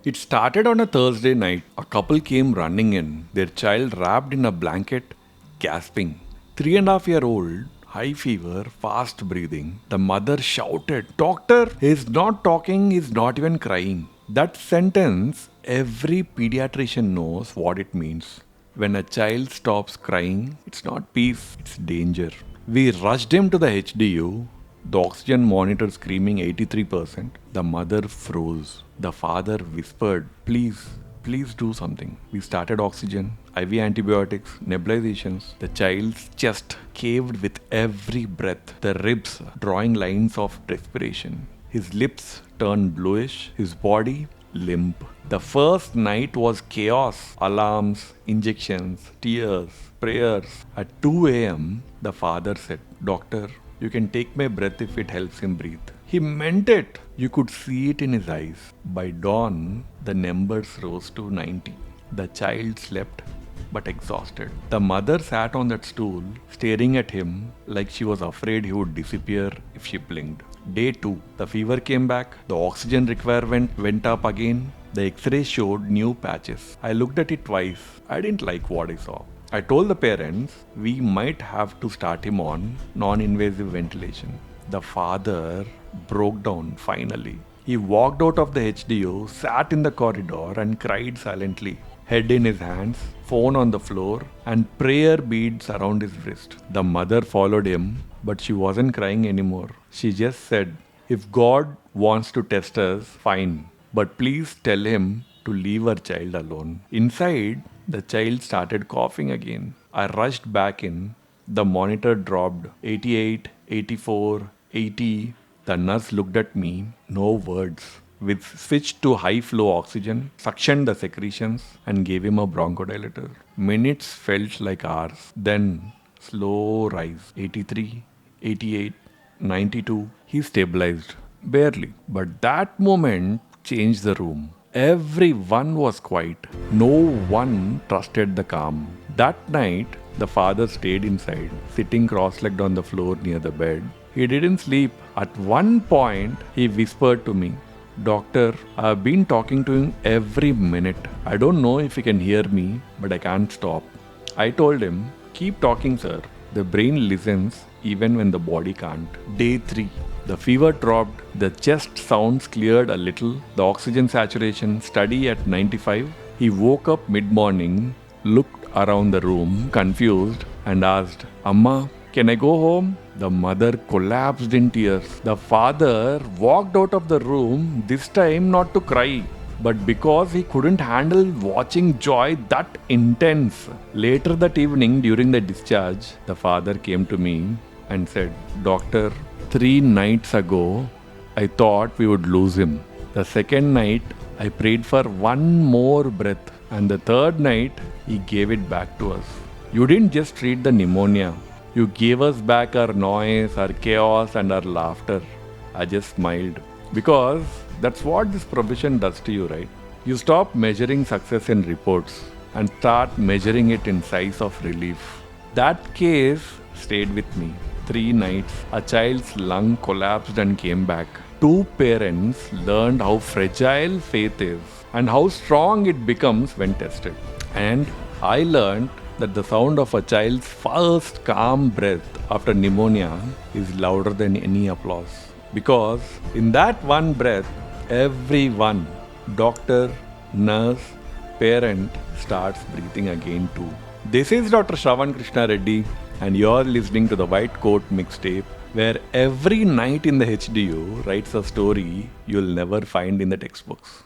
It started on a Thursday night. A couple came running in, their child wrapped in a blanket, gasping. 3.5-year-old, high fever, fast breathing. The mother shouted, "Doctor, he's not talking, he's not even crying." That sentence, every pediatrician knows what it means. When a child stops crying, it's not peace, it's danger. We rushed him to the HDU. The oxygen monitor screaming 83%. The mother froze. The father whispered, "Please, please do something." We started oxygen, IV antibiotics, nebulizations. The child's chest caved with every breath, the ribs drawing lines of respiration. His lips turned bluish, his body limp. The first night was chaos. Alarms, injections, tears, prayers. At 2 a.m., the father said, "Doctor, you can take my breath if it helps him breathe." He meant it. You could see it in his eyes. By dawn, the numbers rose to 90. The child slept, but exhausted. The mother sat on that stool, staring at him like she was afraid he would disappear if she blinked. Day 2, the fever came back, the oxygen requirement went up again. The x-ray showed new patches. I looked at it twice. I didn't like what I saw. I told the parents we might have to start him on non-invasive ventilation. The father broke down finally. He walked out of the HDU, sat in the corridor and cried silently. Head in his hands, phone on the floor, and prayer beads around his wrist. The mother followed him, but she wasn't crying anymore. She just said, "If God wants to test us, fine. But please tell him to leave our child alone." Inside, the child started coughing again. I rushed back in. The monitor dropped 88, 84, 80. The nurse looked at me, no words. We switched to high flow oxygen, suctioned the secretions, and gave him a bronchodilator. Minutes felt like hours. Then, slow rise 83, 88, 92. He stabilized. Barely. But that moment changed the room. Everyone was quiet. No one trusted the calm. That night, the father stayed inside, sitting cross-legged on the floor near the bed. He didn't sleep. At one point, he whispered to me, "Doctor, I've been talking to him every minute. I don't know if he can hear me, but I can't stop." I told him, "Keep talking, sir. The brain listens even when the body can't." Day 3. The fever dropped, the chest sounds cleared a little, the oxygen saturation steady at 95. He woke up mid-morning, looked around the room, confused, and asked, "Amma, can I go home?" The mother collapsed in tears. The father walked out of the room, this time not to cry, but because he couldn't handle watching joy that intense. Later that evening, during the discharge, the father came to me and said, "Doctor, 3 nights ago, I thought we would lose him. The second night, I prayed for one more breath, and the third night, he gave it back to us. You didn't just treat the pneumonia. You gave us back our noise, our chaos, and our laughter." I just smiled. Because that's what this profession does to you, right? You stop measuring success in reports and start measuring it in size of relief. That case stayed with me. 3 nights, a child's lung collapsed and came back. 2 parents learned how fragile faith is and how strong it becomes when tested. And I learned that the sound of a child's first calm breath after pneumonia is louder than any applause. Because in that one breath, everyone, doctor, nurse, parent, starts breathing again too. This is Dr. Shravan Krishna Reddy, and you're listening to the White Coat Mixtape, where every night in the HDU writes a story you'll never find in the textbooks.